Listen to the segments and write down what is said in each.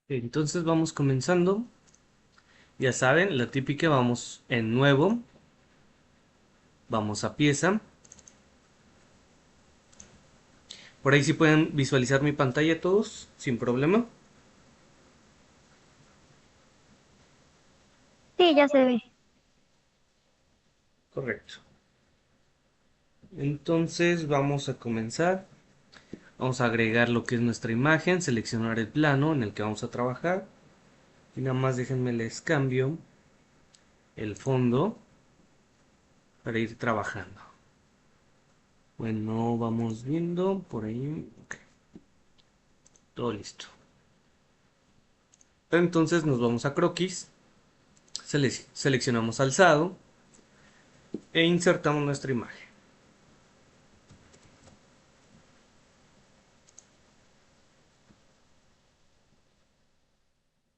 Entonces vamos comenzando. Ya saben, la típica, vamos en nuevo, vamos a pieza. Por ahí sí pueden visualizar mi pantalla todos, sin problema. Sí, ya se ve. Correcto. Entonces vamos a comenzar. Vamos a agregar lo que es nuestra imagen, seleccionar el plano en el que vamos a trabajar. Y nada más déjenme les cambio el fondo para ir trabajando. Bueno, vamos viendo por ahí. Ok, todo listo. Entonces nos vamos a croquis, seleccionamos alzado e insertamos nuestra imagen.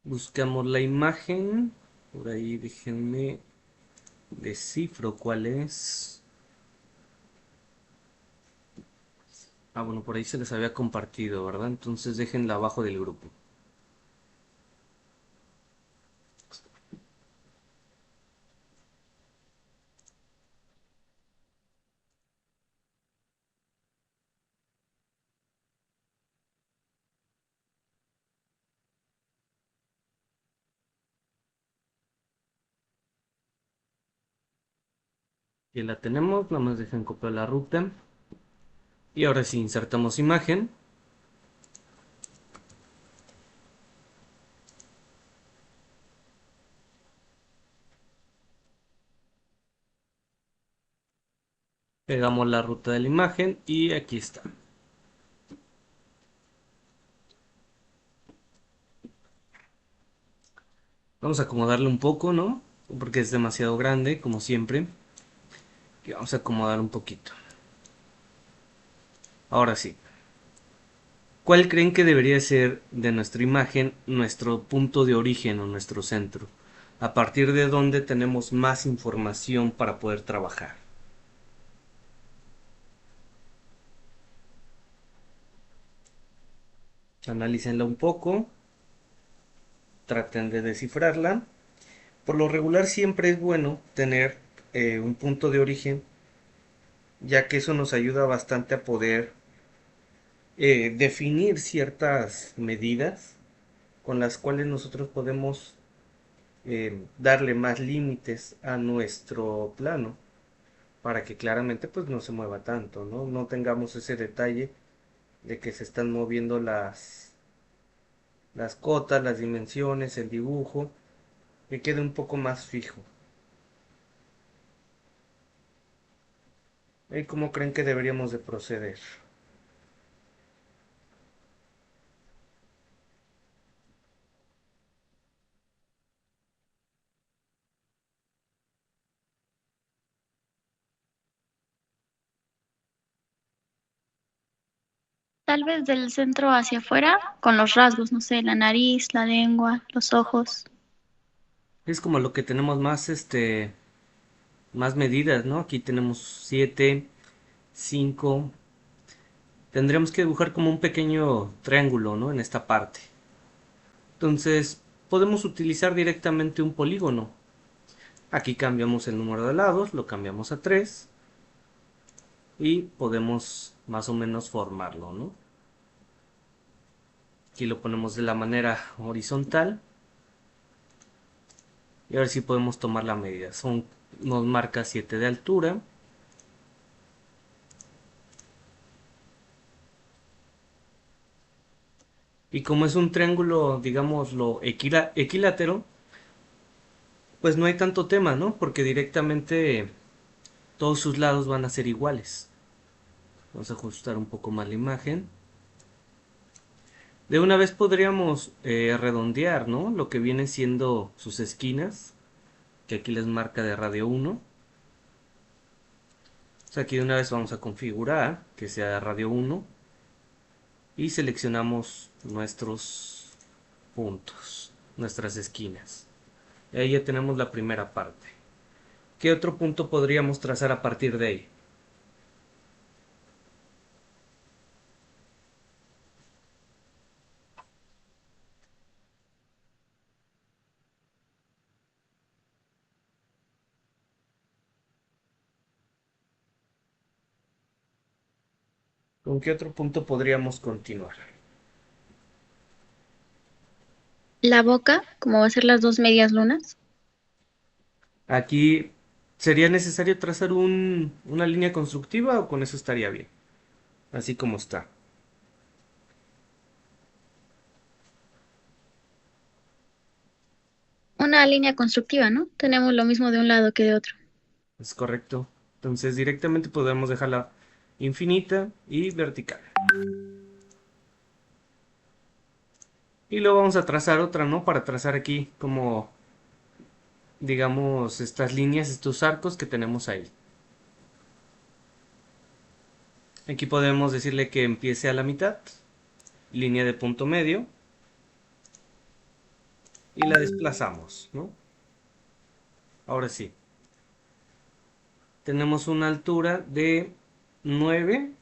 Buscamos la imagen. Por ahí déjenme descifro cuál es. Ah, bueno, por ahí se les había compartido, ¿verdad? Entonces déjenla abajo del grupo. Ya la tenemos, nada más dejen copiar la ruta. Y ahora sí, insertamos imagen. Pegamos la ruta de la imagen y aquí está. Vamos a acomodarle un poco, ¿no? Porque es demasiado grande, como siempre. Y vamos a acomodar un poquito. Ahora sí. ¿Cuál creen que debería ser de nuestra imagen nuestro punto de origen o nuestro centro? A partir de donde tenemos más información para poder trabajar. Analícenla un poco, traten de descifrarla. Por lo regular siempre es bueno tener un punto de origen, ya que eso nos ayuda bastante a poder definir ciertas medidas con las cuales nosotros podemos darle más límites a nuestro plano para que claramente pues no se mueva tanto, ¿no? No tengamos ese detalle de que se están moviendo las cotas, las dimensiones, el dibujo, que quede un poco más fijo. ¿Y cómo creen que deberíamos de proceder? Tal vez del centro hacia afuera, con los rasgos, no sé, la nariz, la lengua, los ojos. Es como lo que tenemos más, más medidas, ¿no? Aquí tenemos 7, 5. Tendremos que dibujar como un pequeño triángulo, ¿no? En esta parte. Entonces, podemos utilizar directamente un polígono. Aquí cambiamos el número de lados, lo cambiamos a 3 y podemos más o menos formarlo, ¿no? Aquí lo ponemos de la manera horizontal y a ver si podemos tomar la medida. Nos marca 7 de altura. Y como es un triángulo, digámoslo, equilátero, pues no hay tanto tema, ¿no? Porque directamente todos sus lados van a ser iguales. Vamos a ajustar un poco más la imagen. De una vez podríamos redondear, ¿no? Lo que viene siendo sus esquinas, que aquí les marca de radio 1. O sea, aquí de una vez vamos a configurar que sea de radio 1 y seleccionamos nuestros puntos, nuestras esquinas. Y ahí ya tenemos la primera parte. ¿Qué otro punto podríamos trazar a partir de ahí? ¿Con qué otro punto podríamos continuar? La boca, como va a ser las dos medias lunas. Aquí sería necesario trazar una línea constructiva o con eso estaría bien, así como está. Una línea constructiva, ¿no? Tenemos lo mismo de un lado que de otro. Es correcto. Entonces directamente podemos dejarla infinita y vertical. Y luego vamos a trazar otra, ¿no? Para trazar aquí como, digamos, estas líneas, estos arcos que tenemos ahí. Aquí podemos decirle que empiece a la mitad, línea de punto medio, y la desplazamos, ¿no? Ahora sí, tenemos una altura de 9.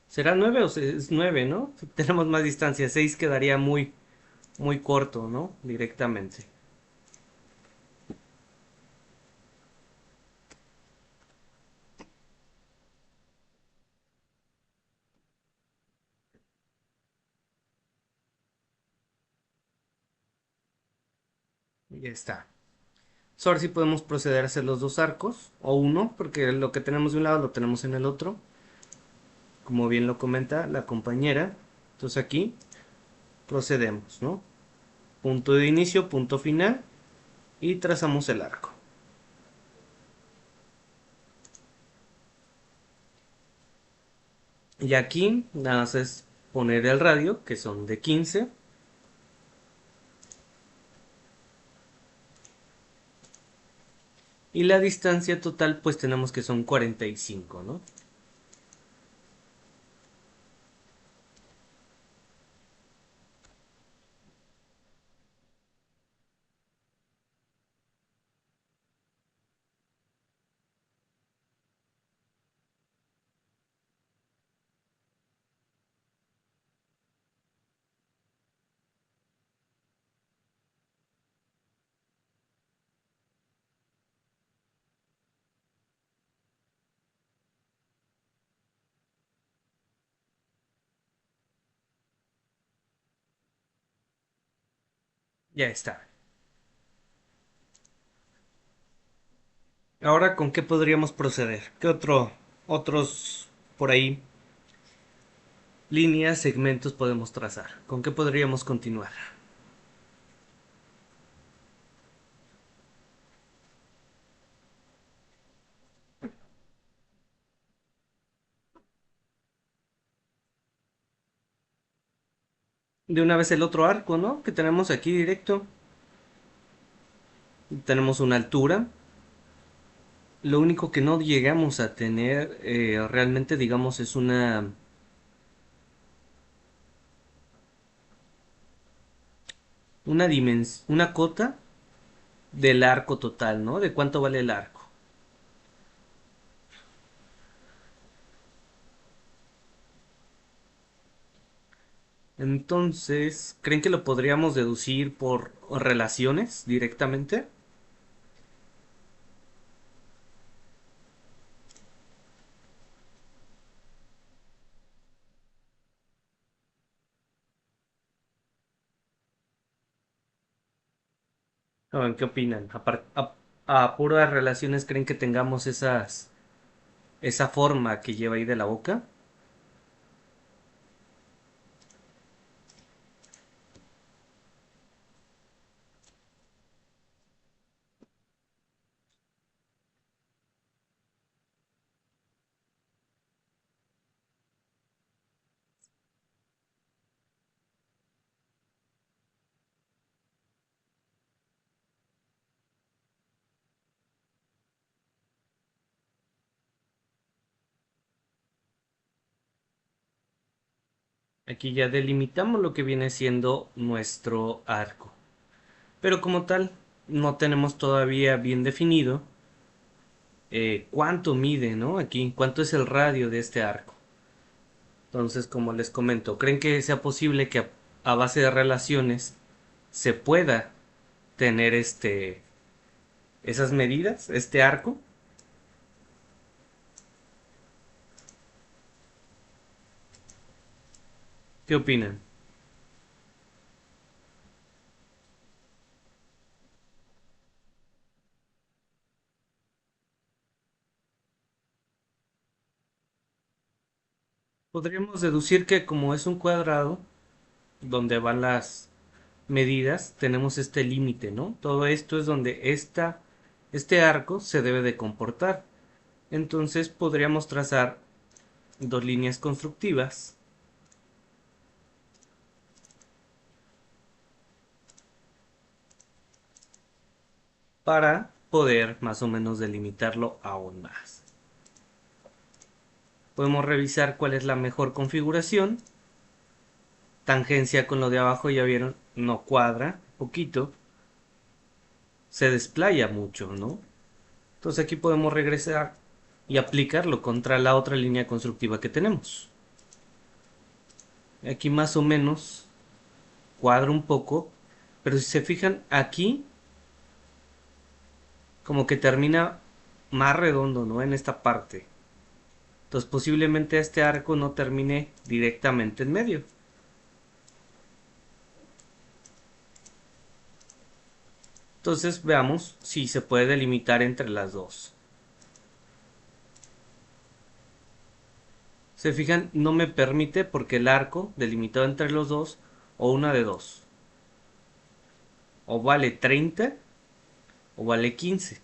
¿Será 9 o es 9, no? Si tenemos más distancia, 6 quedaría muy, muy corto, ¿no? Directamente. Y ya está. So, ahora sí podemos proceder a hacer los dos arcos, o uno, porque lo que tenemos de un lado lo tenemos en el otro, como bien lo comenta la compañera. Entonces aquí procedemos, ¿no? Punto de inicio, punto final, y trazamos el arco. Y aquí nada más es poner el radio, que son de 15, y la distancia total pues tenemos que son 45, ¿no? Ya está. Ahora, ¿con qué podríamos proceder? ¿Qué otros por ahí líneas, segmentos podemos trazar? ¿Con qué podríamos continuar? De una vez el otro arco, ¿no? Que tenemos aquí directo. Tenemos una altura. Lo único que no llegamos a tener realmente, digamos, es una cota del arco total, ¿no? De cuánto vale el arco. Entonces, ¿creen que lo podríamos deducir por relaciones directamente? ¿O qué opinan? A puras relaciones, ¿creen que tengamos esa forma que lleva ahí de la boca? Aquí ya delimitamos lo que viene siendo nuestro arco. Pero como tal, no tenemos todavía bien definido cuánto mide, ¿no? Aquí, cuánto es el radio de este arco. Entonces, como les comento, ¿creen que sea posible que a base de relaciones se pueda tener esas medidas, este arco? ¿Qué opinan? Podríamos deducir que como es un cuadrado donde van las medidas, tenemos este límite, ¿no? Todo esto es donde este arco se debe de comportar. Entonces podríamos trazar dos líneas constructivas para poder más o menos delimitarlo aún más. Podemos revisar cuál es la mejor configuración. Tangencia con lo de abajo, ya vieron, no cuadra poquito, se desplaya mucho, ¿no? Entonces aquí podemos regresar y aplicarlo contra la otra línea constructiva que tenemos. Aquí más o menos cuadra un poco, pero si se fijan aquí como que termina más redondo, ¿no? En esta parte. Entonces posiblemente este arco no termine directamente en medio. Entonces veamos si se puede delimitar entre las dos. Se fijan, no me permite porque el arco delimitado entre los dos, o una de dos, o vale 30 o vale 15,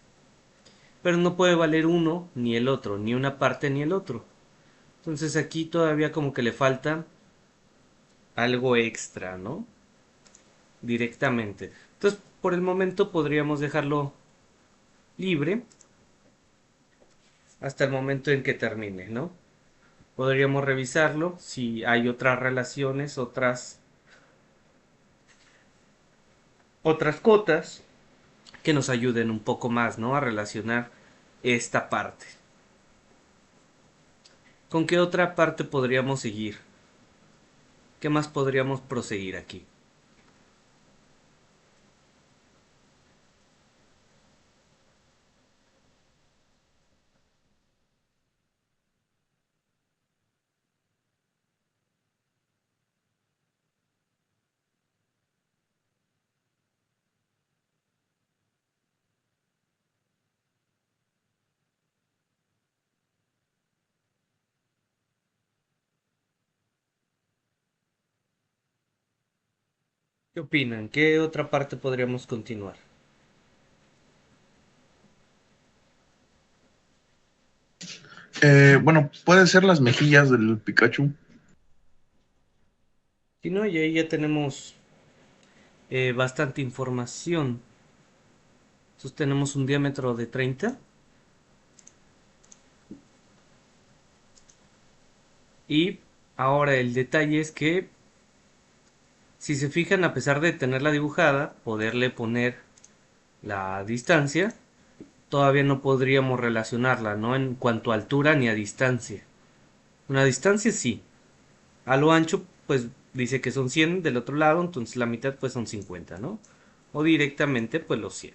pero no puede valer uno ni el otro, ni una parte ni el otro. Entonces aquí todavía como que le falta algo extra, ¿no? Directamente. Entonces por el momento podríamos dejarlo libre hasta el momento en que termine, ¿no? Podríamos revisarlo si hay otras relaciones, otras cotas que nos ayuden un poco más, ¿no? A relacionar esta parte. ¿Con qué otra parte podríamos seguir? ¿Qué más podríamos proseguir aquí? ¿Qué opinan? ¿Qué otra parte podríamos continuar? Bueno, puede ser las mejillas del Pikachu. Si no, y ahí ya tenemos bastante información. Entonces tenemos un diámetro de 30 y ahora el detalle es que si se fijan, a pesar de tenerla dibujada, poderle poner la distancia, todavía no podríamos relacionarla, ¿no? En cuanto a altura ni a distancia. Una distancia sí. A lo ancho, pues dice que son 100 del otro lado, entonces la mitad pues son 50, ¿no? O directamente pues los 100.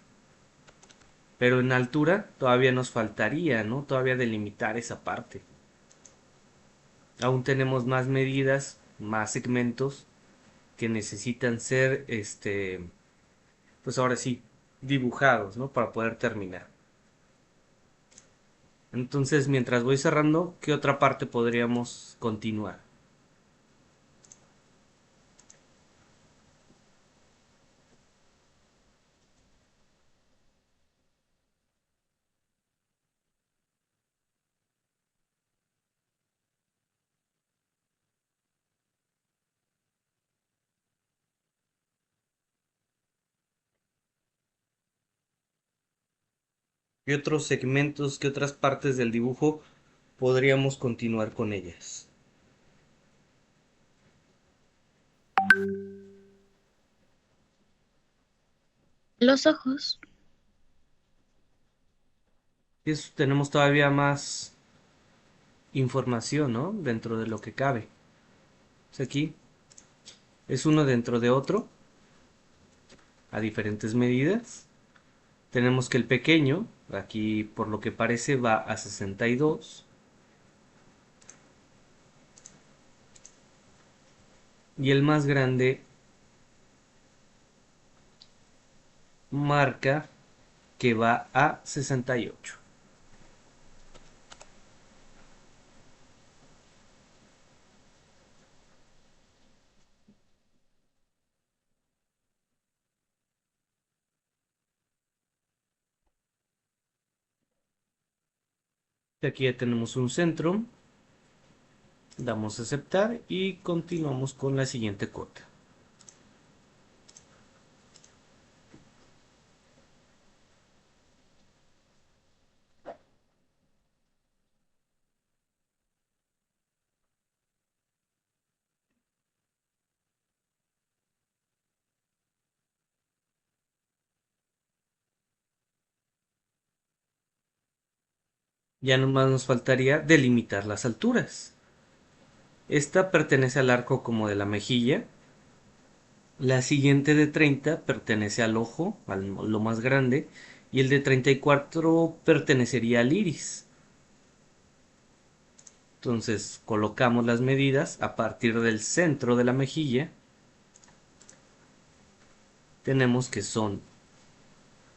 Pero en altura todavía nos faltaría, ¿no? Todavía delimitar esa parte. Aún tenemos más medidas, más segmentos que necesitan ser, pues ahora sí, dibujados, ¿no? Para poder terminar. Entonces, mientras voy cerrando, ¿qué otra parte podríamos continuar? ¿Qué otros segmentos, qué otras partes del dibujo podríamos continuar con ellas? Los ojos. Y eso tenemos todavía más información, ¿no? Dentro de lo que cabe. Pues aquí es uno dentro de otro, a diferentes medidas. Tenemos que el pequeño, aquí por lo que parece va a 62. y el más grande marca que va a 68. Aquí ya tenemos un centro, damos a aceptar y continuamos con la siguiente cuota. Ya nomás nos faltaría delimitar las alturas. Esta pertenece al arco como de la mejilla. La siguiente de 30 pertenece al ojo, lo más grande. Y el de 34 pertenecería al iris. Entonces colocamos las medidas a partir del centro de la mejilla. Tenemos que son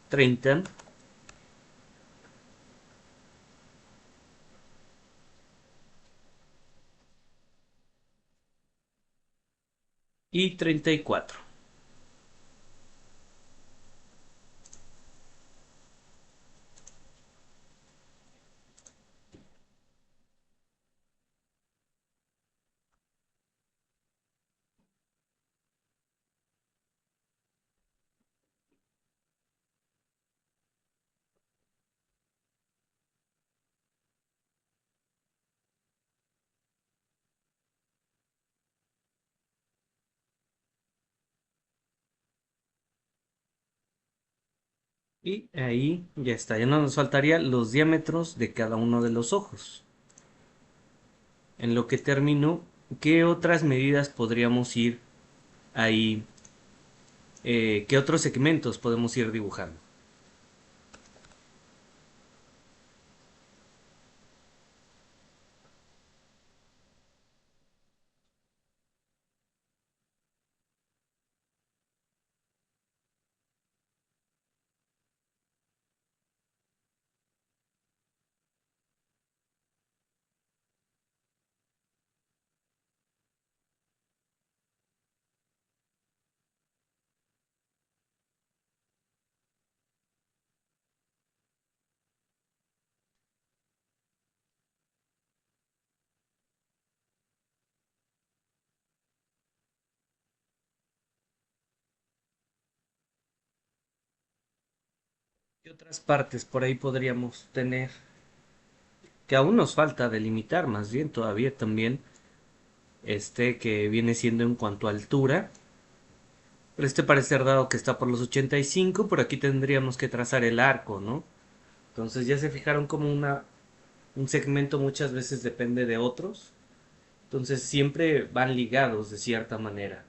30 y 34. Y ahí ya está. Ya no nos faltaría los diámetros de cada uno de los ojos. En lo que termino, ¿qué otras medidas podríamos ir ahí? ¿Qué otros segmentos podemos ir dibujando? ¿Qué otras partes por ahí podríamos tener? Que aún nos falta delimitar, más bien todavía también que viene siendo en cuanto a altura. Pero parece ser dado que está por los 85, por aquí tendríamos que trazar el arco, ¿no? Entonces ya se fijaron como un segmento muchas veces depende de otros. Entonces siempre van ligados de cierta manera.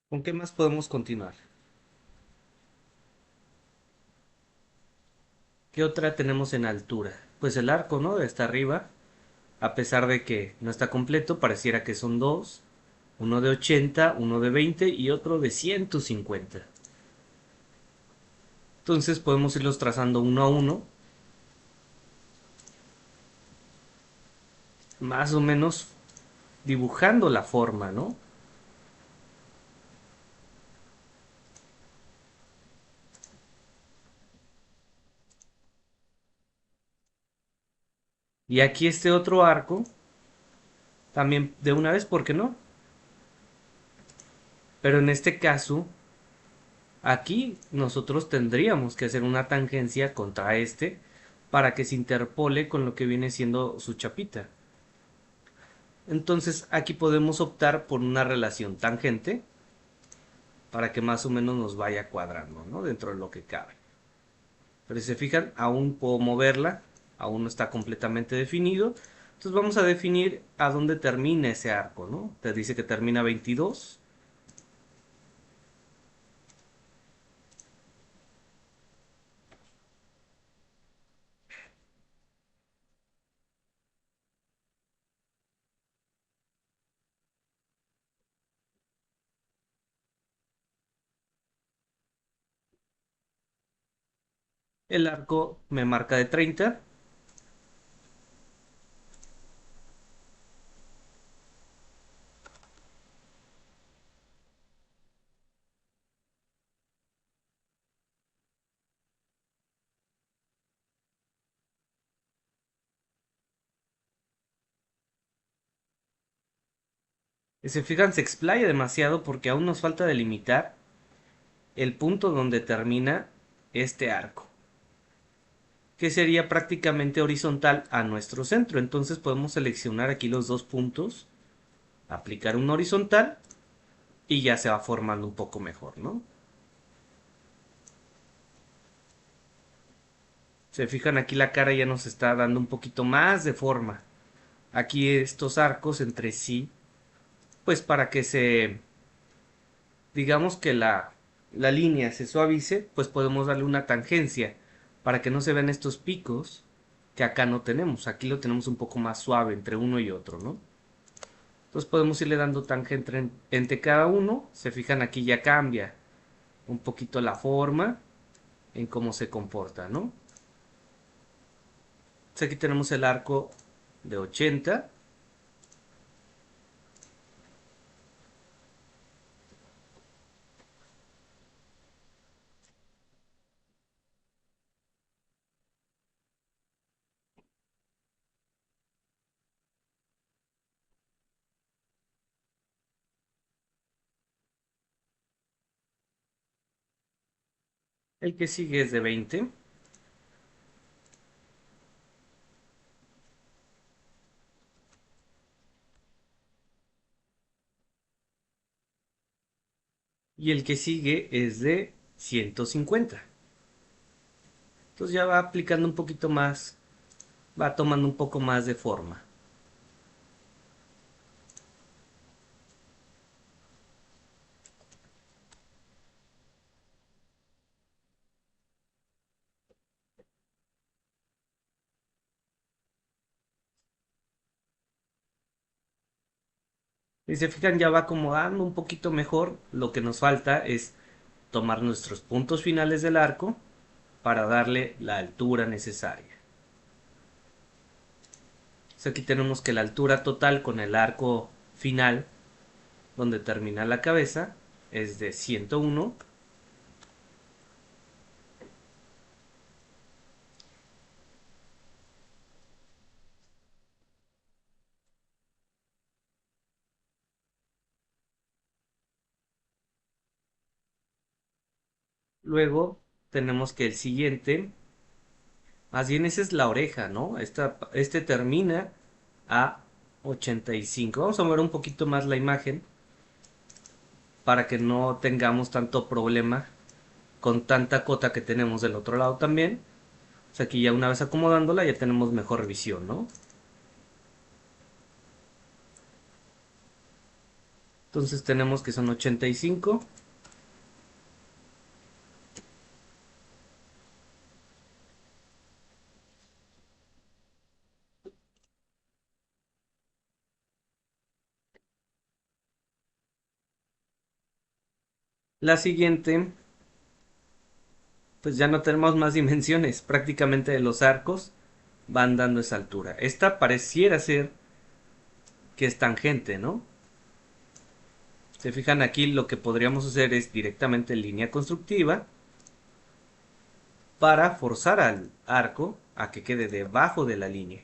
¿Con qué más podemos continuar? ¿Qué otra tenemos en altura? Pues el arco, ¿no? Está arriba. A pesar de que no está completo, pareciera que son dos. Uno de 80, uno de 20 y otro de 150. Entonces podemos irlos trazando uno a uno, más o menos dibujando la forma, ¿no? Y aquí este otro arco, también de una vez, ¿por qué no? Pero en este caso, aquí nosotros tendríamos que hacer una tangencia contra para que se interpole con lo que viene siendo su chapita. Entonces aquí podemos optar por una relación tangente para que más o menos nos vaya cuadrando, ¿no? Dentro de lo que cabe. Pero si se fijan, aún puedo moverla, aún no está completamente definido. Entonces vamos a definir a dónde termina ese arco, ¿no? Te dice que termina 22. El arco me marca de 30. Y se fijan, se explaya demasiado porque aún nos falta delimitar el punto donde termina este arco, que sería prácticamente horizontal a nuestro centro. Entonces podemos seleccionar aquí los dos puntos, aplicar un horizontal y ya se va formando un poco mejor, ¿no? Se fijan, aquí la cara ya nos está dando un poquito más de forma. Aquí estos arcos entre sí, pues para que digamos que la línea se suavice, pues podemos darle una tangencia para que no se vean estos picos que acá no tenemos. Aquí lo tenemos un poco más suave entre uno y otro, ¿no? Entonces podemos irle dando tangente entre cada uno. Se fijan, aquí ya cambia un poquito la forma en cómo se comporta, ¿no? Entonces aquí tenemos el arco de 80. El que sigue es de 20. Y el que sigue es de 150. Entonces ya va aplicando un poquito más, va tomando un poco más de forma. Y se fijan, ya va acomodando un poquito mejor. Lo que nos falta es tomar nuestros puntos finales del arco para darle la altura necesaria. Entonces aquí tenemos que la altura total con el arco final, donde termina la cabeza, es de 101. Luego tenemos que el siguiente, más bien esa es la oreja, ¿no? Este termina a 85. Vamos a mover un poquito más la imagen para que no tengamos tanto problema con tanta cota que tenemos del otro lado también. O sea, aquí ya una vez acomodándola ya tenemos mejor visión, ¿no? Entonces tenemos que son 85. La siguiente, pues ya no tenemos más dimensiones. Prácticamente los arcos van dando esa altura. Esta pareciera ser que es tangente, ¿no? Se fijan, aquí lo que podríamos hacer es directamente línea constructiva para forzar al arco a que quede debajo de la línea.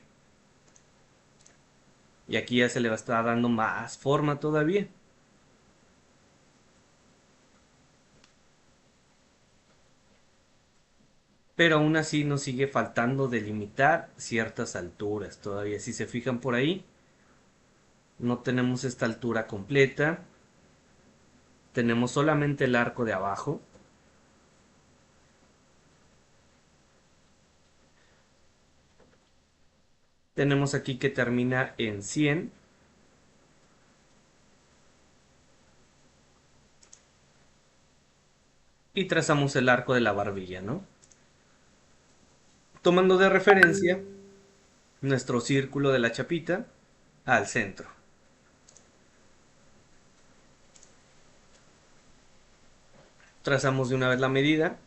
Y aquí ya se le va a estar dando más forma todavía. Pero aún así nos sigue faltando delimitar ciertas alturas todavía. Si se fijan por ahí, no tenemos esta altura completa. tenemos solamente el arco de abajo. Tenemos aquí que termina en 100. Y trazamos el arco de la barbilla, ¿no? Tomando de referencia nuestro círculo de la chapita al centro. Trazamos de una vez la medida.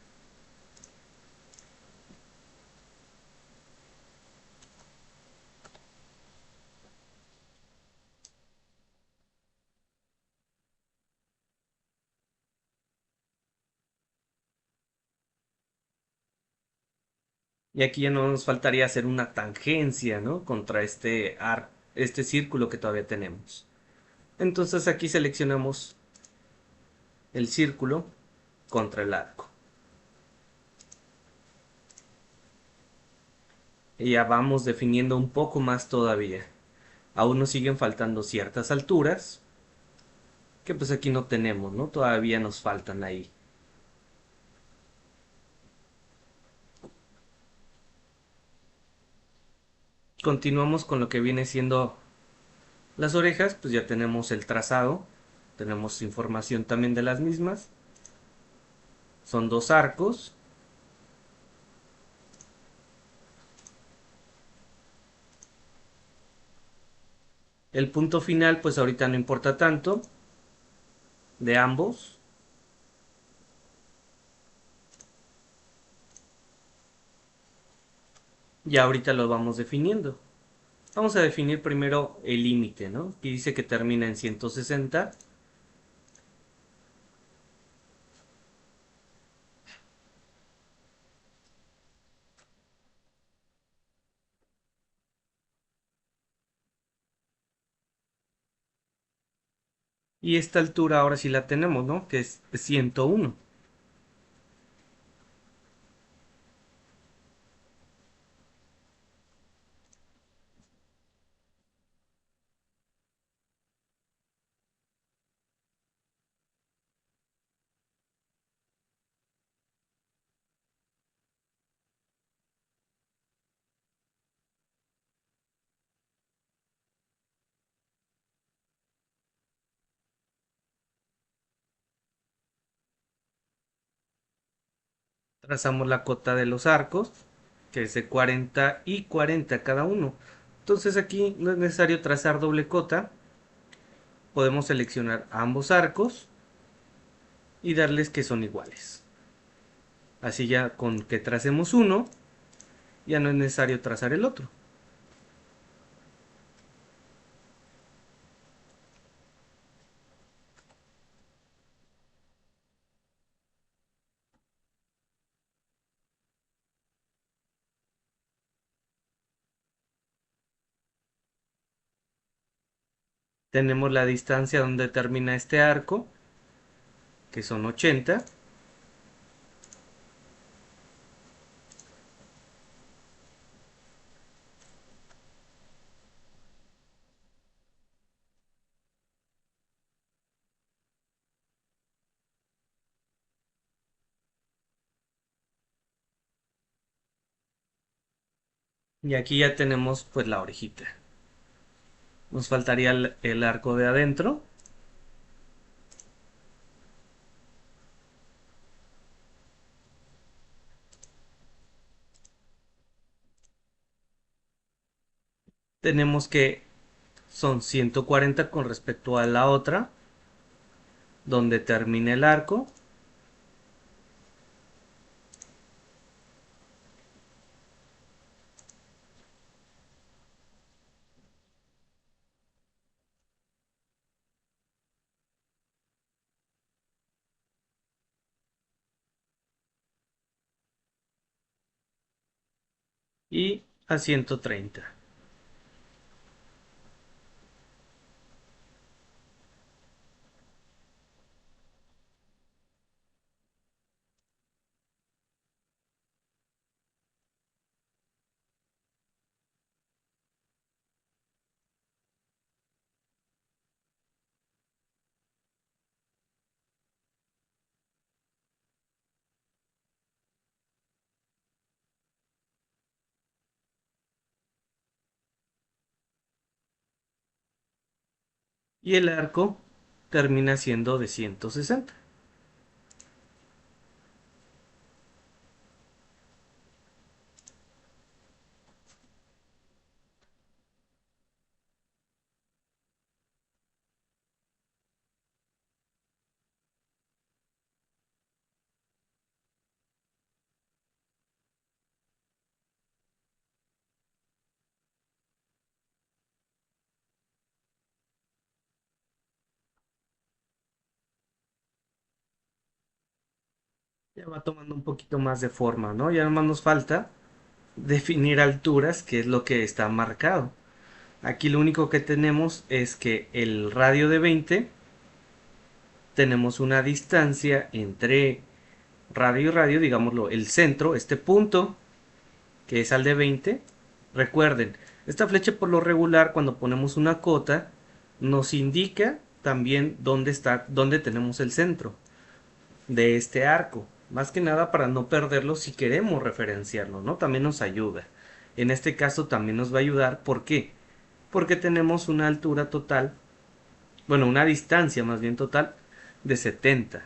Y aquí ya no nos faltaría hacer una tangencia, ¿no? Contra este círculo que todavía tenemos. Entonces aquí seleccionamos el círculo contra el arco. Y ya vamos definiendo un poco más todavía. Aún nos siguen faltando ciertas alturas que pues aquí no tenemos, ¿no? Todavía nos faltan ahí. Continuamos con lo que viene siendo las orejas, pues ya tenemos el trazado, tenemos información también de las mismas. Son dos arcos. El punto final, pues ahorita no importa tanto, de ambos. Ya ahorita lo vamos definiendo. Vamos a definir primero el límite, ¿no? Aquí dice que termina en 160. Y esta altura ahora sí la tenemos, ¿no? Que es 101. Trazamos la cota de los arcos, que es de 40 y 40 cada uno. Entonces aquí no es necesario trazar doble cota. Podemos seleccionar ambos arcos y darles que son iguales. Así ya con que tracemos uno, ya no es necesario trazar el otro. Tenemos la distancia donde termina este arco, que son 80. Y aquí ya tenemos pues la orejita. Nos faltaría el arco de adentro. Tenemos que son 140 con respecto a la otra, donde termina el arco. Y a 130. y el arco termina siendo de 160. Ya va tomando un poquito más de forma, ¿no? Ya nomás nos falta definir alturas, que es lo que está marcado. Aquí lo único que tenemos es que el radio de 20, tenemos una distancia entre radio y radio, digámoslo, el centro, este punto, que es al de 20. Recuerden, esta flecha por lo regular, cuando ponemos una cota, nos indica también dónde está, dónde tenemos el centro de este arco. Más que nada para no perderlo si queremos referenciarlo, ¿no? También nos ayuda. En este caso también nos va a ayudar. ¿Por qué? Porque tenemos una altura total, bueno, una distancia más bien total de 70.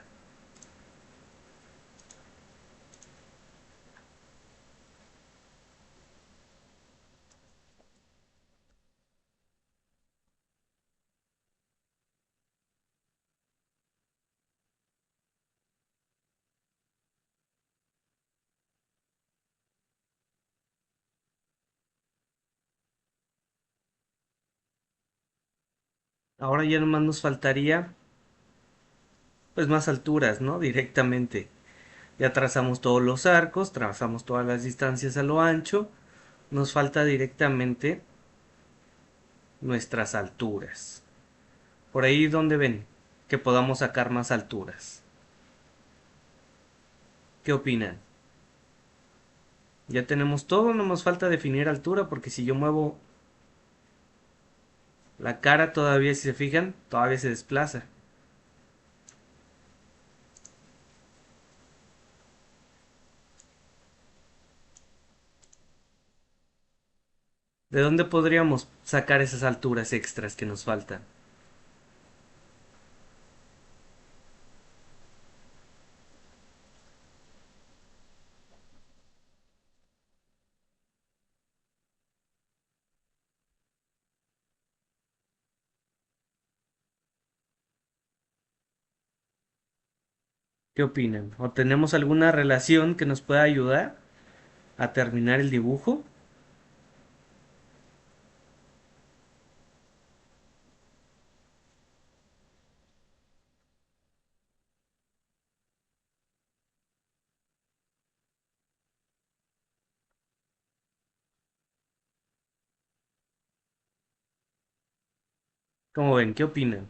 Ahora ya nomás nos faltaría pues más alturas, ¿no? Directamente. Ya trazamos todos los arcos, trazamos todas las distancias a lo ancho. Nos falta directamente nuestras alturas. Por ahí donde ven que podamos sacar más alturas. ¿Qué opinan? Ya tenemos todo, no nos falta definir altura porque si yo muevo la cara todavía, si se fijan, todavía se desplaza. ¿De dónde podríamos sacar esas alturas extras que nos faltan? ¿Qué opinan? ¿O tenemos alguna relación que nos pueda ayudar a terminar el dibujo? ¿Cómo ven? ¿Qué opinan?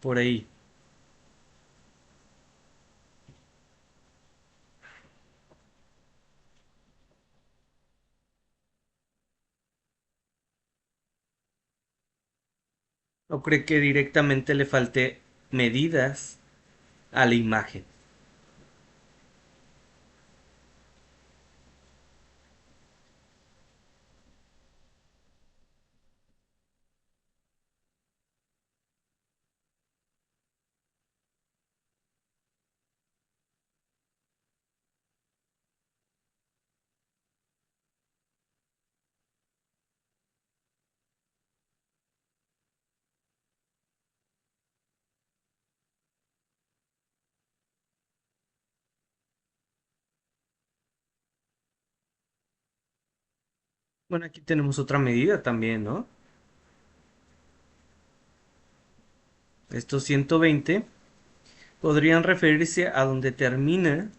Por ahí. ¿O cree que directamente le falte medidas a la imagen? Bueno, aquí tenemos otra medida también, ¿no? Estos 120 podrían referirse a donde termina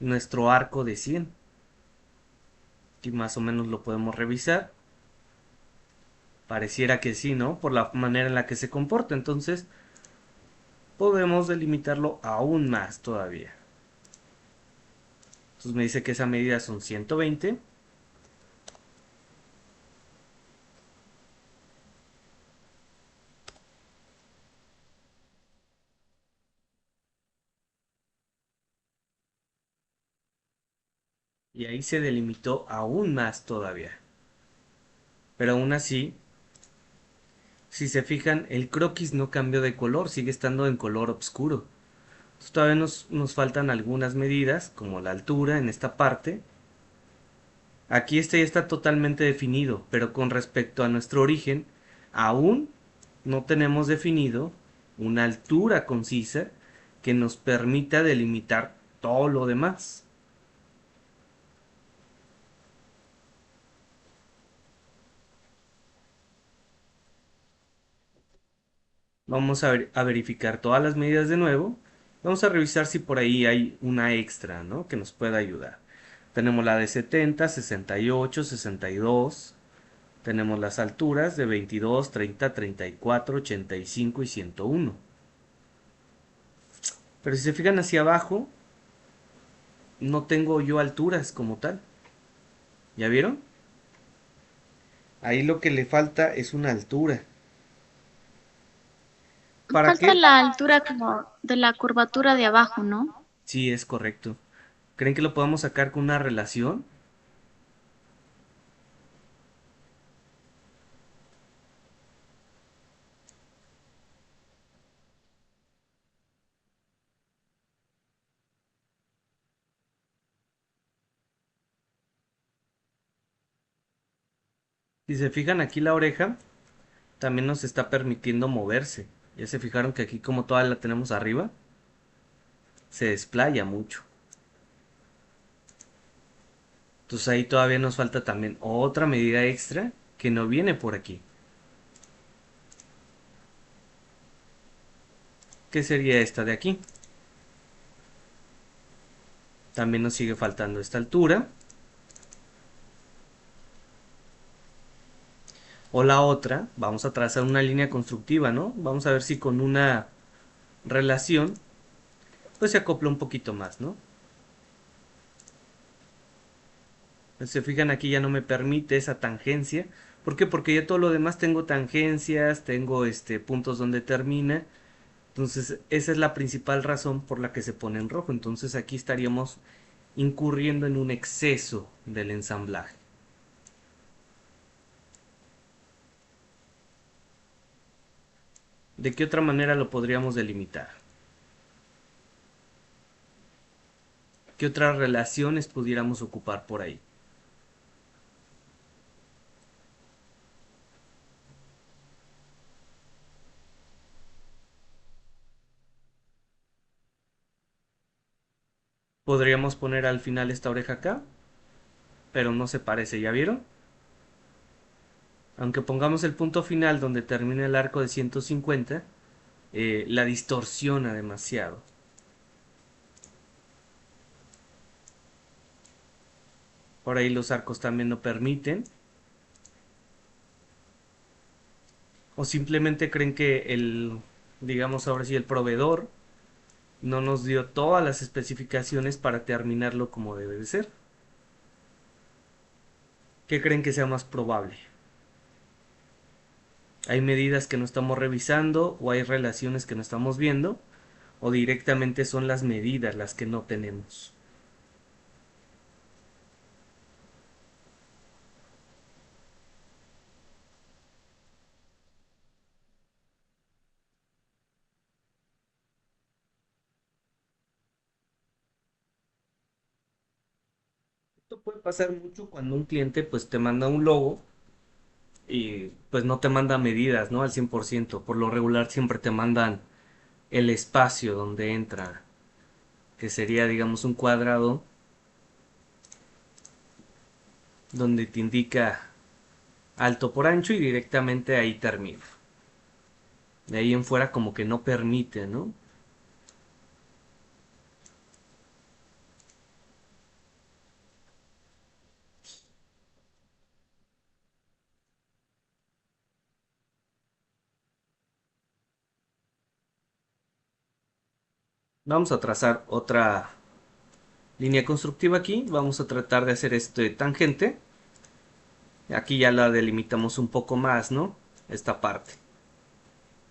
nuestro arco de 100. Aquí más o menos lo podemos revisar. Pareciera que sí, ¿no? Por la manera en la que se comporta. Entonces, podemos delimitarlo aún más todavía. Entonces me dice que esa medida son 120. Y ahí se delimitó aún más todavía. Pero aún así, Si se fijan, el croquis no cambió de color, sigue estando en color oscuro. Entonces, todavía nos faltan algunas medidas, como la altura en esta parte. Aquí este ya está totalmente definido, pero con respecto a nuestro origen, aún no tenemos definido una altura concisa que nos permita delimitar todo lo demás. Vamos a verificar todas las medidas de nuevo. Vamos a revisar si por ahí hay una extra, ¿no? Que nos pueda ayudar. Tenemos la de 70, 68, 62. Tenemos las alturas de 22, 30, 34, 85 y 101. Pero si se fijan hacia abajo, no tengo yo alturas como tal. ¿Ya vieron? Ahí lo que le falta es una altura. ¿Para Falta qué? la altura como de la curvatura de abajo, ¿no? Sí, es correcto. ¿Creen que lo podamos sacar con una relación? Si se fijan aquí la oreja, también nos está permitiendo moverse. Ya se fijaron que aquí como toda la tenemos arriba, se desplaya mucho. Entonces ahí todavía nos falta también otra medida extra que no viene por aquí. ¿Qué sería esta de aquí? También nos sigue faltando esta altura. O la otra, vamos a trazar una línea constructiva, ¿no? Vamos a ver si con una relación, pues se acopla un poquito más, ¿no? Se fijan aquí ya no me permite esa tangencia. ¿Por qué? Porque ya todo lo demás tengo tangencias, tengo puntos donde termina. Entonces esa es la principal razón por la que se pone en rojo. Entonces aquí estaríamos incurriendo en un exceso del ensamblaje. ¿De qué otra manera lo podríamos delimitar? ¿Qué otras relaciones pudiéramos ocupar por ahí? Podríamos poner al final esta oreja acá, pero no se parece, ¿ya vieron? Aunque pongamos el punto final donde termina el arco de 150, la distorsiona demasiado. Por ahí los arcos también no permiten. O simplemente creen que digamos ahora sí, el proveedor no nos dio todas las especificaciones para terminarlo como debe de ser. ¿Qué creen que sea más probable? ¿Hay medidas que no estamos revisando o hay relaciones que no estamos viendo? ¿O directamente son las medidas las que no tenemos? Esto puede pasar mucho cuando un cliente pues te manda un logo y pues no te manda medidas, ¿no? Al 100%. Por lo regular siempre te mandan el espacio donde entra, que sería digamos un cuadrado donde te indica alto por ancho y directamente ahí termina. De ahí en fuera como que no permite, ¿no? Vamos a trazar otra línea constructiva aquí. Vamos a tratar de hacer este tangente. Aquí ya la delimitamos un poco más, ¿no? Esta parte.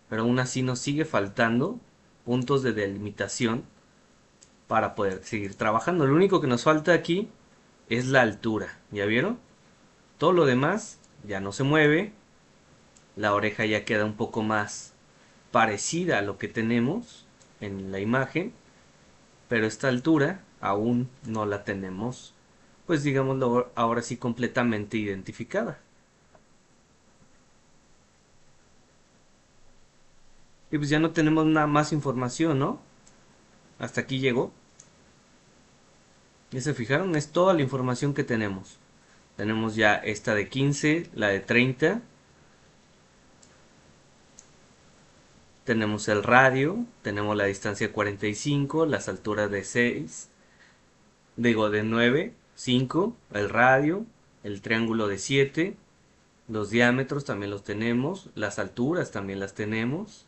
Pero aún así nos sigue faltando puntos de delimitación para poder seguir trabajando. Lo único que nos falta aquí es la altura. ¿Ya vieron? Todo lo demás ya no se mueve. La oreja ya queda un poco más parecida a lo que tenemos en la imagen, pero esta altura aún no la tenemos, pues digámoslo ahora sí completamente identificada. Y pues ya no tenemos nada más información, ¿no? Hasta aquí llegó. ¿Ya se fijaron? Es toda la información que tenemos. Tenemos ya esta de 15, la de 30. Tenemos el radio, tenemos la distancia 45, las alturas de 6, digo de 9, 5, el radio, el triángulo de 7, los diámetros también los tenemos, las alturas también las tenemos,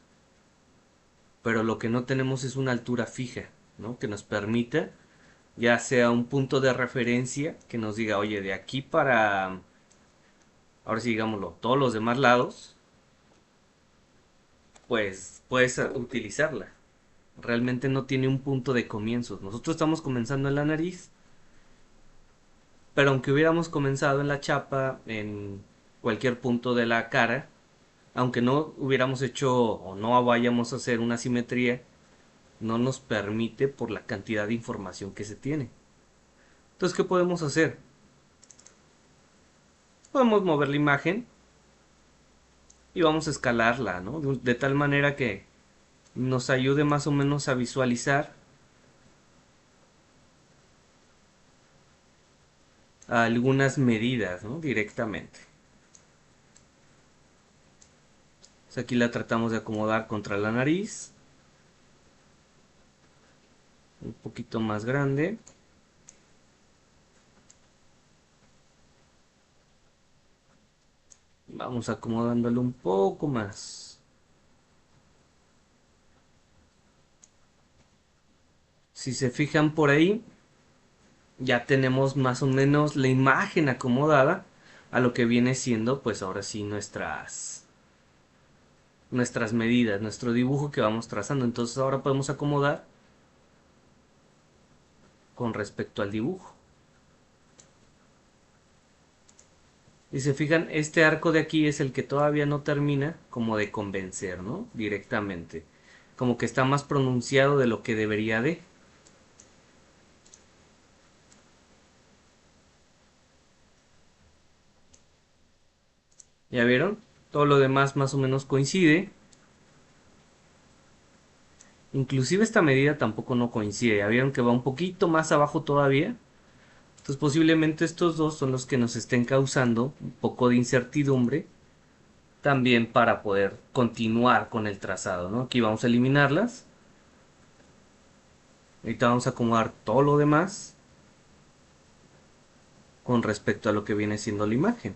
pero lo que no tenemos es una altura fija, ¿no? Que nos permita, ya sea un punto de referencia que nos diga, oye, de aquí para, ahora sí digámoslo, todos los demás lados, pues puedes utilizarla. Realmente no tiene un punto de comienzo. Nosotros estamos comenzando en la nariz, pero aunque hubiéramos comenzado en la chapa, en cualquier punto de la cara, aunque no hubiéramos hecho o no vayamos a hacer una simetría, no nos permite por la cantidad de información que se tiene. Entonces, ¿qué podemos hacer? Podemos mover la imagen y vamos a escalarla, ¿no? De tal manera que nos ayude más o menos a visualizar algunas medidas, ¿no? Directamente. Entonces aquí la tratamos de acomodar contra la nariz. Un poquito más grande. Vamos acomodándolo un poco más. Si se fijan por ahí, ya tenemos más o menos la imagen acomodada a lo que viene siendo, pues ahora sí, nuestras medidas, nuestro dibujo que vamos trazando. Entonces ahora podemos acomodar con respecto al dibujo. Y se fijan, este arco de aquí es el que todavía no termina como de convencer, ¿no? Directamente. Como que está más pronunciado de lo que debería de. ¿Ya vieron? Todo lo demás más o menos coincide. Inclusive esta medida tampoco no coincide. ¿Ya vieron que va un poquito más abajo todavía? Entonces posiblemente estos dos son los que nos estén causando un poco de incertidumbre también para poder continuar con el trazado, ¿no? Aquí vamos a eliminarlas. Ahorita vamos a acomodar todo lo demás con respecto a lo que viene siendo la imagen.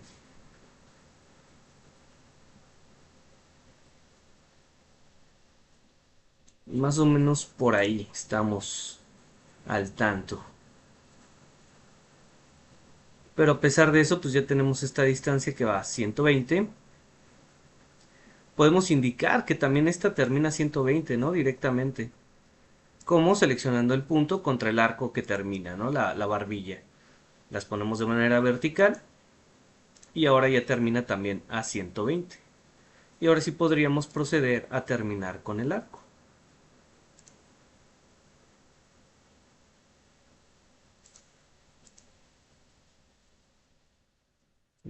Más o menos por ahí estamos al tanto. Pero a pesar de eso, pues ya tenemos esta distancia que va a 120. Podemos indicar que también esta termina a 120, ¿no? Directamente. Como seleccionando el punto contra el arco que termina, ¿no? La barbilla. Las ponemos de manera vertical. Y ahora ya termina también a 120. Y ahora sí podríamos proceder a terminar con el arco.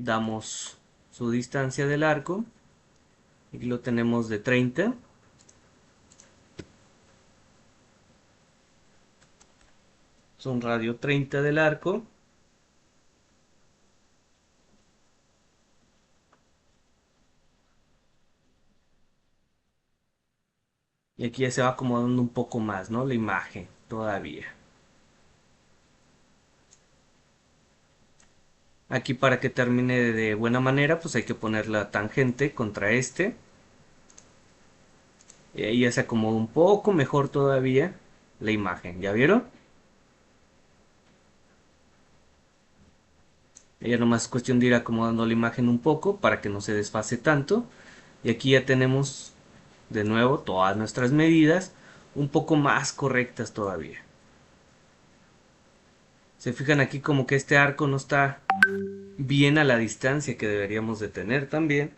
Damos su distancia del arco. Aquí lo tenemos de 30. Es un radio 30 del arco. Y aquí ya se va acomodando un poco más, ¿no? La imagen todavía. Aquí para que termine de buena manera, pues hay que poner la tangente contra este. Y ahí ya se acomoda un poco mejor todavía la imagen. ¿Ya vieron? Ya nomás es cuestión de ir acomodando la imagen un poco para que no se desfase tanto. Y aquí ya tenemos de nuevo todas nuestras medidas un poco más correctas todavía. Se fijan aquí como que este arco no está bien a la distancia que deberíamos de tener también.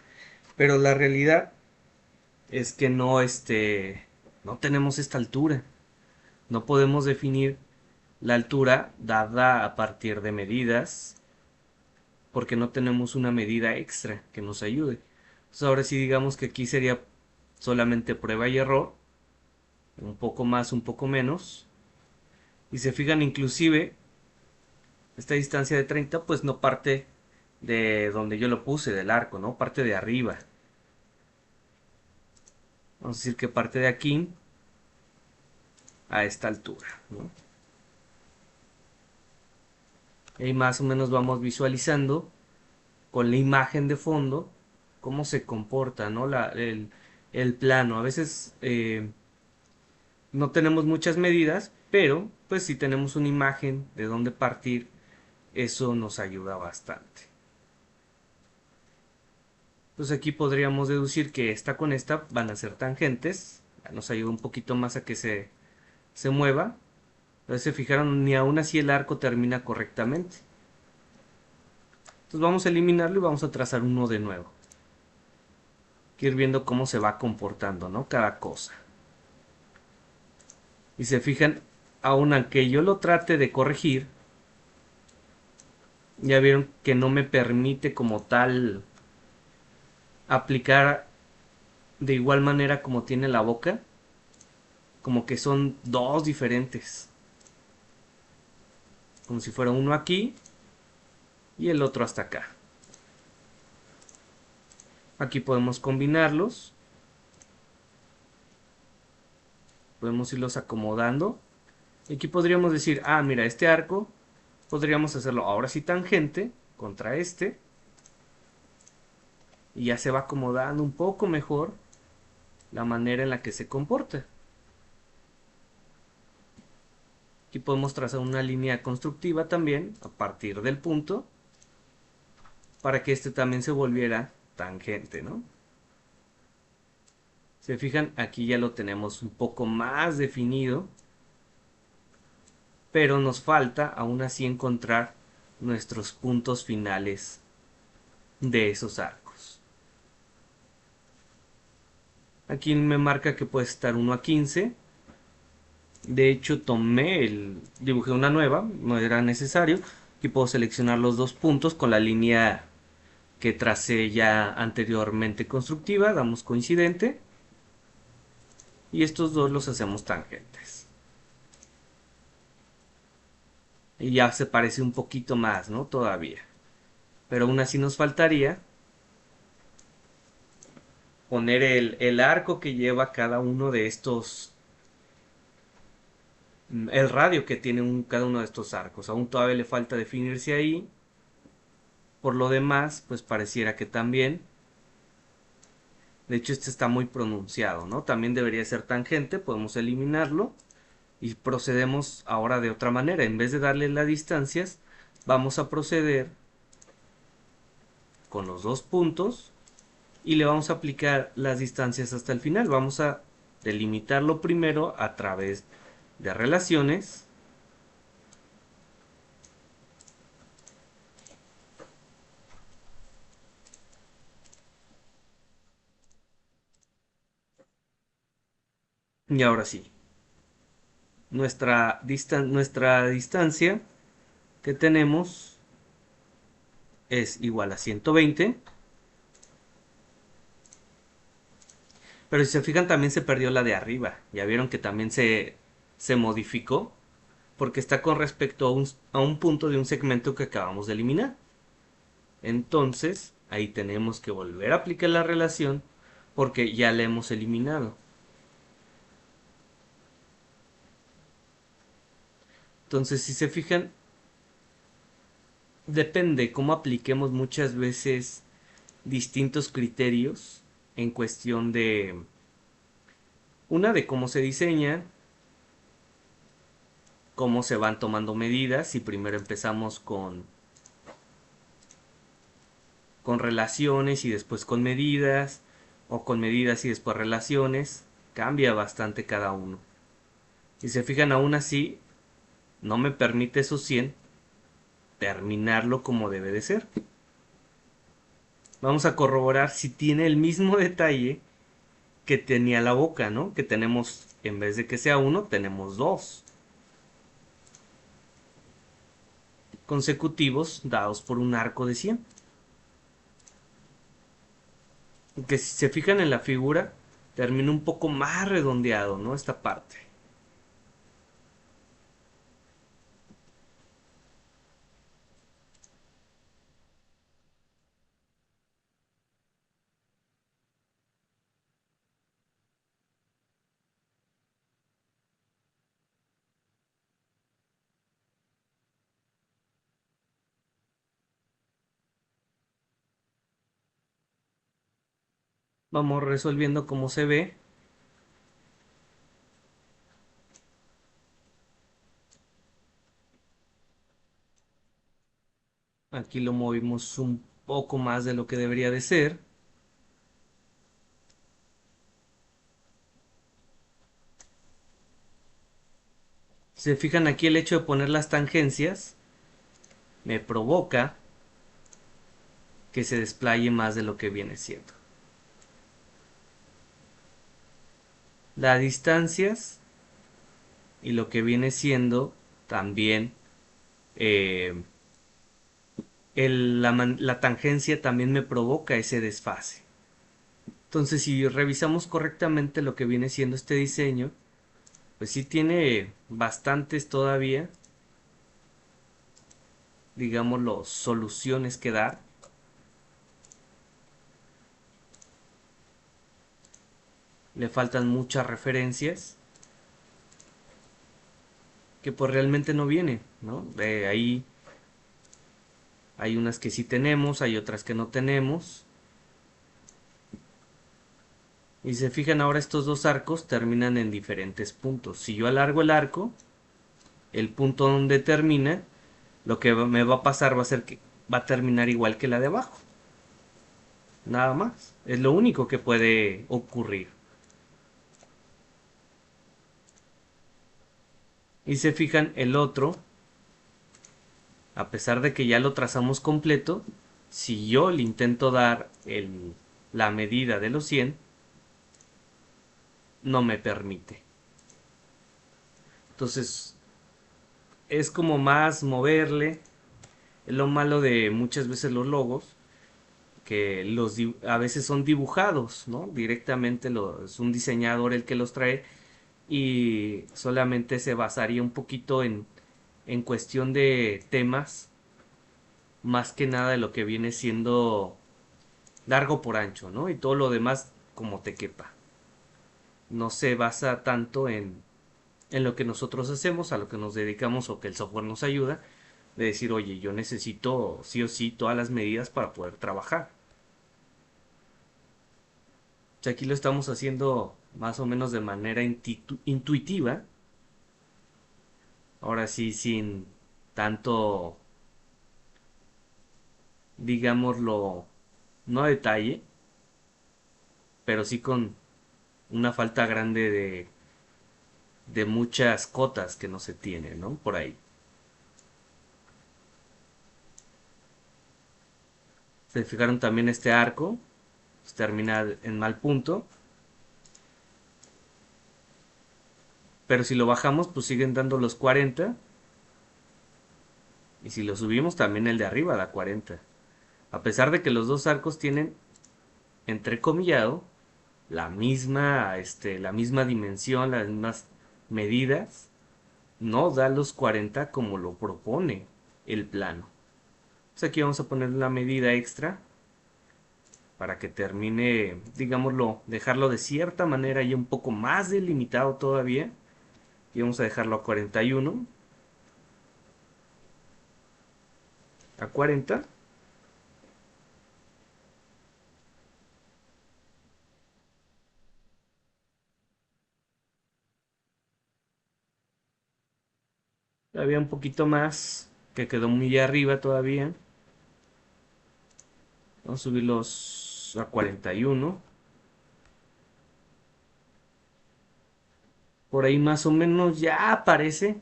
Pero la realidad es que no tenemos esta altura. No podemos definir la altura dada a partir de medidas porque no tenemos una medida extra que nos ayude. Entonces ahora sí digamos que aquí sería solamente prueba y error, un poco más, un poco menos. Y se fijan inclusive, esta distancia de 30 pues no parte de donde yo lo puse, del arco, ¿no? Parte de arriba. Vamos a decir que parte de aquí a esta altura, ¿no? Y más o menos vamos visualizando con la imagen de fondo cómo se comporta, ¿no? El plano. A veces no tenemos muchas medidas, pero pues si tenemos una imagen de dónde partir, eso nos ayuda bastante. Entonces aquí podríamos deducir que esta con esta van a ser tangentes. Nos ayuda un poquito más a que se mueva. Entonces se fijaron, ni aún así el arco termina correctamente. Entonces vamos a eliminarlo y vamos a trazar uno de nuevo. Hay que ir viendo cómo se va comportando, ¿no? Cada cosa. Y se fijan, aun aunque yo lo trate de corregir, ya vieron que no me permite como tal aplicar de igual manera como tiene la boca. Como que son dos diferentes. Como si fuera uno aquí y el otro hasta acá. Aquí podemos combinarlos. Podemos irlos acomodando. Y aquí podríamos decir, ah, mira, este arco podríamos hacerlo ahora sí tangente contra este. Y ya se va acomodando un poco mejor la manera en la que se comporta. Aquí podemos trazar una línea constructiva también a partir del punto para que este también se volviera tangente, ¿no? Se fijan, aquí ya lo tenemos un poco más definido, pero nos falta aún así encontrar nuestros puntos finales de esos arcos. Aquí me marca que puede estar 1 a 15. De hecho dibujé una nueva, no era necesario. Aquí puedo seleccionar los dos puntos con la línea que tracé ya anteriormente constructiva, damos coincidente y estos dos los hacemos tangentes. Y ya se parece un poquito más, ¿no? Todavía. Pero aún así nos faltaría poner el arco que lleva cada uno de estos, el radio que tiene cada uno de estos arcos. Aún todavía le falta definirse ahí. Por lo demás, pues pareciera que también. De hecho, este está muy pronunciado, ¿no? También debería ser tangente, podemos eliminarlo. Y procedemos ahora de otra manera. En vez de darle las distancias, vamos a proceder con los dos puntos y le vamos a aplicar las distancias hasta el final. Vamos a delimitarlo primero a través de relaciones. Y ahora sí, nuestra distancia que tenemos es igual a 120. Pero si se fijan también se perdió la de arriba. Ya vieron que también se modificó. Porque está con respecto a un punto de un segmento que acabamos de eliminar. Entonces, ahí tenemos que volver a aplicar la relación porque ya la hemos eliminado. Entonces, si se fijan, depende cómo apliquemos muchas veces distintos criterios en cuestión de cómo se diseña, cómo se van tomando medidas. Si primero empezamos con relaciones y después con medidas, o con medidas y después relaciones, cambia bastante cada uno. Si se fijan, aún así no me permite esos 100 terminarlo como debe de ser. Vamos a corroborar si tiene el mismo detalle que tenía la boca, ¿no? Que tenemos, en vez de que sea uno, tenemos dos consecutivos dados por un arco de 100. Que si se fijan en la figura, termina un poco más redondeado, ¿no? Esta parte. Vamos resolviendo cómo se ve. Aquí lo movimos un poco más de lo que debería de ser. Se fijan aquí, el hecho de poner las tangencias me provoca que se desplaye más de lo que viene siendo. Las distancias y lo que viene siendo también eh, la tangencia también me provoca ese desfase. Entonces, si revisamos correctamente lo que viene siendo este diseño, pues sí tiene bastantes todavía, digámoslo, soluciones que dar. Le faltan muchas referencias que pues realmente no vienen, ¿no? Ahí hay unas que sí tenemos, hay otras que no tenemos. Y se fijan ahora, estos dos arcos terminan en diferentes puntos. Si yo alargo el arco, el punto donde termina, lo que me va a pasar va a ser que va a terminar igual que la de abajo. Nada más. Es lo único que puede ocurrir. Y se fijan, el otro, a pesar de que ya lo trazamos completo, si yo le intento dar la medida de los 100, no me permite. Entonces, es como más moverle. Es lo malo de muchas veces los logos, que a veces son dibujados, ¿no? Directamente es un diseñador el que los trae y solamente se basaría un poquito en cuestión de temas, más que nada de lo que viene siendo largo por ancho, ¿no? Y todo lo demás como te quepa. No se basa tanto en lo que nosotros hacemos, a lo que nos dedicamos o que el software nos ayuda, de decir, oye, yo necesito sí o sí todas las medidas para poder trabajar. O sea, aquí lo estamos haciendo más o menos de manera intuitiva, ahora sí sin tanto, digámoslo, no a detalle, pero sí con una falta grande de muchas cotas que no se tienen, ¿no? Por ahí. Se fijaron también este arco, pues termina en mal punto, pero si lo bajamos, pues siguen dando los 40, y si lo subimos, también el de arriba da 40. A pesar de que los dos arcos tienen, entrecomillado, la misma dimensión, las mismas medidas, no da los 40 como lo propone el plano. Pues aquí vamos a poner una medida extra para que termine, digámoslo, dejarlo de cierta manera y un poco más delimitado todavía. Y vamos a dejarlo a 41, a 40. Había un poquito más que quedó muy arriba todavía. Vamos a subirlos a 41. Por ahí más o menos ya parece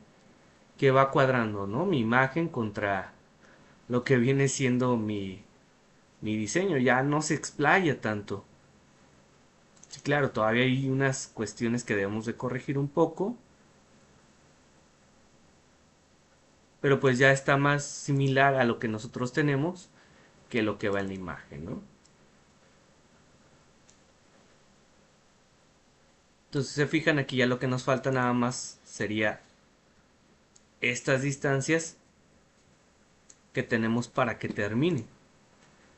que va cuadrando, ¿no? Mi imagen contra lo que viene siendo mi diseño, ya no se explaya tanto. Sí, claro, todavía hay unas cuestiones que debemos de corregir un poco, pero pues ya está más similar a lo que nosotros tenemos que lo que va en la imagen, ¿no? Entonces se fijan aquí ya lo que nos falta nada más sería estas distancias que tenemos para que termine.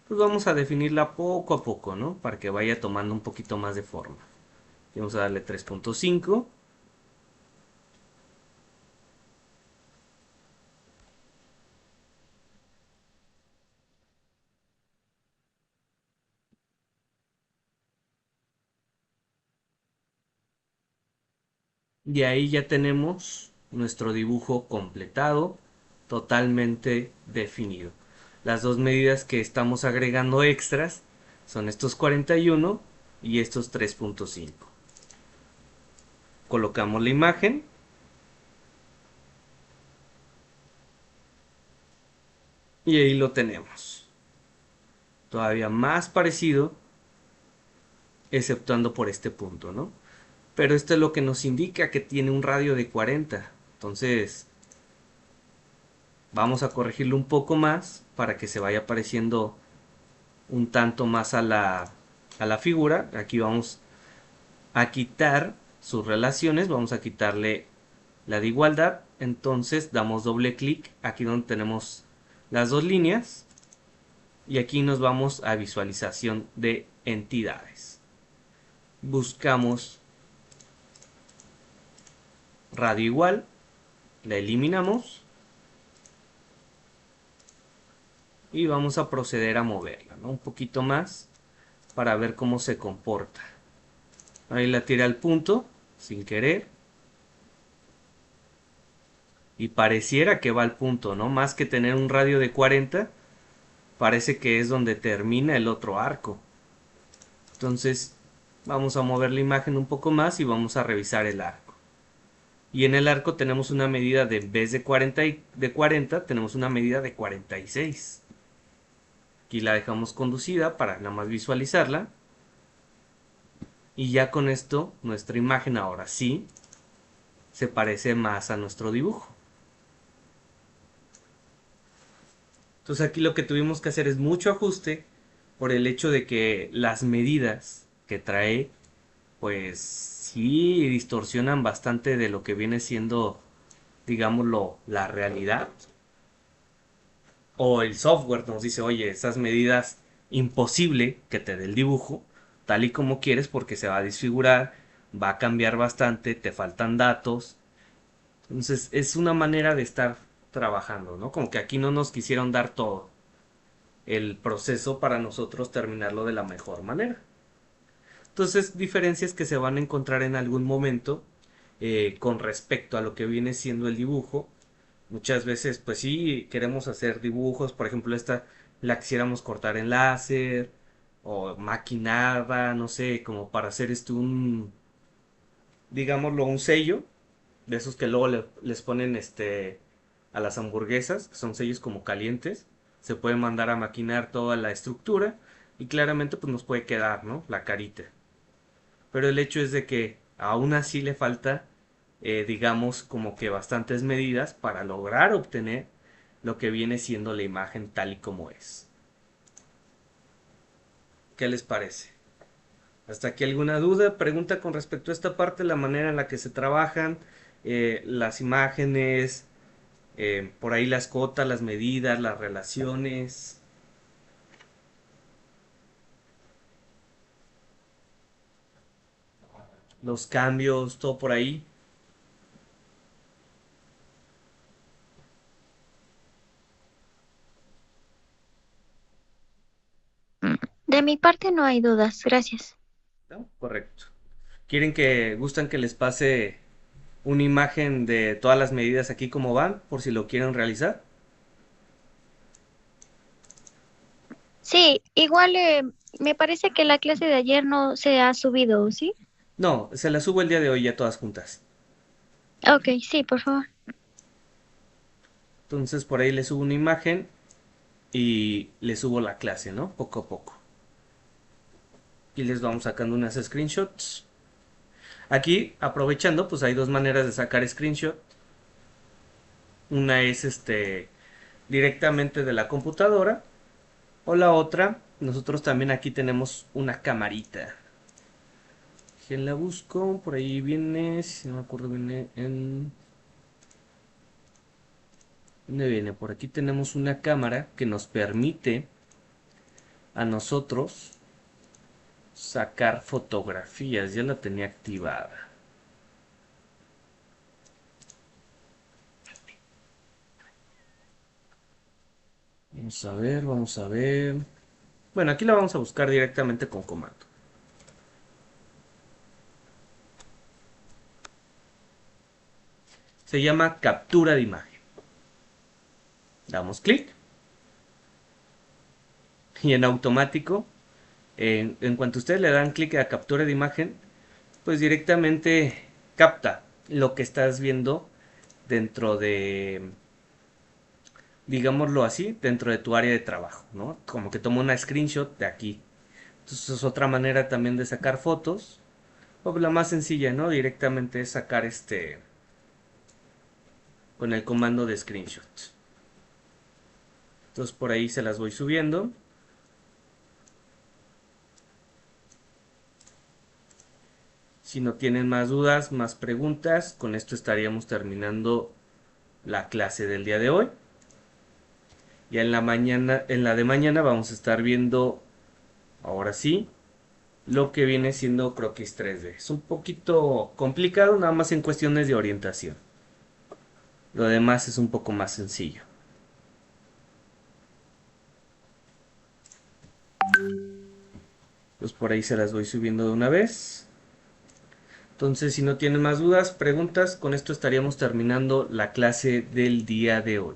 Pues vamos a definirla poco a poco, ¿no? Para que vaya tomando un poquito más de forma. Vamos a darle 3.5. Y ahí ya tenemos nuestro dibujo completado, totalmente definido. Las dos medidas que estamos agregando extras son estos 41 y estos 3.5. Colocamos la imagen y ahí lo tenemos. Todavía más parecido, exceptuando por este punto, ¿no? Pero esto es lo que nos indica que tiene un radio de 40. Entonces, vamos a corregirlo un poco más para que se vaya pareciendo un tanto más a la figura. Aquí vamos a quitar sus relaciones, vamos a quitarle la de igualdad. Entonces damos doble clic aquí donde tenemos las dos líneas y aquí nos vamos a visualización de entidades. Buscamos radio igual, la eliminamos y vamos a proceder a moverla, ¿no? Un poquito más para ver cómo se comporta. Ahí la tiré al punto sin querer y pareciera que va al punto, ¿no? Más que tener un radio de 40, parece que es donde termina el otro arco. Entonces vamos a mover la imagen un poco más y vamos a revisar el arco. Y en el arco tenemos una medida de, en vez de 40, tenemos una medida de 46. Aquí la dejamos conducida para nada más visualizarla. Y ya con esto nuestra imagen ahora sí se parece más a nuestro dibujo. Entonces aquí lo que tuvimos que hacer es mucho ajuste por el hecho de que las medidas que trae pues sí distorsionan bastante de lo que viene siendo, digámoslo, la realidad. O el software nos dice, oye, esas medidas imposible que te dé el dibujo tal y como quieres porque se va a desfigurar, va a cambiar bastante, te faltan datos. Entonces es una manera de estar trabajando, ¿no? Como que aquí no nos quisieron dar todo el proceso para nosotros terminarlo de la mejor manera. Entonces, diferencias que se van a encontrar en algún momento con respecto a lo que viene siendo el dibujo. Muchas veces, pues sí, queremos hacer dibujos, por ejemplo, esta la quisiéramos cortar en láser o maquinada, no sé, como para hacer digámoslo, un sello, de esos que luego les ponen a las hamburguesas, que son sellos como calientes, se puede mandar a maquinar toda la estructura y claramente pues nos puede quedar, ¿no? La carita. Pero el hecho es de que aún así le falta, digamos, como que bastantes medidas para lograr obtener lo que viene siendo la imagen tal y como es. ¿Qué les parece? ¿Hasta aquí alguna duda? Pregunta con respecto a esta parte, la manera en la que se trabajan las imágenes, por ahí las cotas, las medidas, las relaciones, los cambios, todo por ahí. De mi parte no hay dudas, gracias. ¿No? Correcto. Gustan que les pase una imagen de todas las medidas aquí como van, por si lo quieren realizar? Sí, igual me parece que la clase de ayer no se ha subido, ¿sí? No, se las subo el día de hoy ya todas juntas. Ok, sí, por favor. Entonces por ahí les subo una imagen y les subo la clase, ¿no? Poco a poco. Y les vamos sacando unas screenshots. Aquí, aprovechando, pues hay dos maneras de sacar screenshot. Una es directamente de la computadora. O la otra, nosotros también aquí tenemos una camarita. ¿Quién la busco? Por ahí viene, si no me acuerdo, viene en... ¿Dónde viene? Por aquí tenemos una cámara que nos permite a nosotros sacar fotografías. Ya la tenía activada. Vamos a ver, vamos a ver. Bueno, aquí la vamos a buscar directamente con comando. Se llama captura de imagen. Damos clic y en automático, en cuanto ustedes le dan clic a captura de imagen, pues directamente capta lo que estás viendo dentro de, digámoslo así, dentro de tu área de trabajo, ¿no? Como que toma una screenshot de aquí. Entonces es otra manera también de sacar fotos. O la más sencilla, ¿no? Directamente es sacar con el comando de screenshot. Entonces por ahí se las voy subiendo. Si no tienen más dudas, más preguntas, con esto estaríamos terminando la clase del día de hoy. Ya en la mañana, en la de mañana vamos a estar viendo, ahora sí, lo que viene siendo croquis 3D. Es un poquito complicado, nada más en cuestiones de orientación. Lo demás es un poco más sencillo. Pues por ahí se las voy subiendo de una vez. Entonces, si no tienen más dudas, preguntas, con esto estaríamos terminando la clase del día de hoy.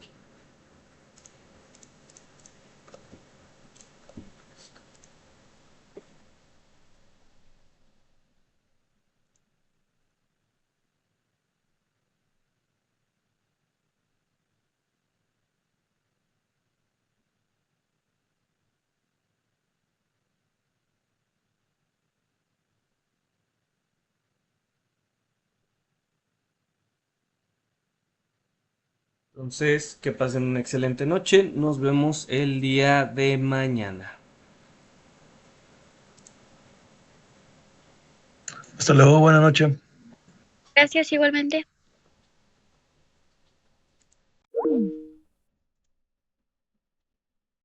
Entonces, que pasen una excelente noche. Nos vemos el día de mañana. Hasta luego, buena noche. Gracias igualmente.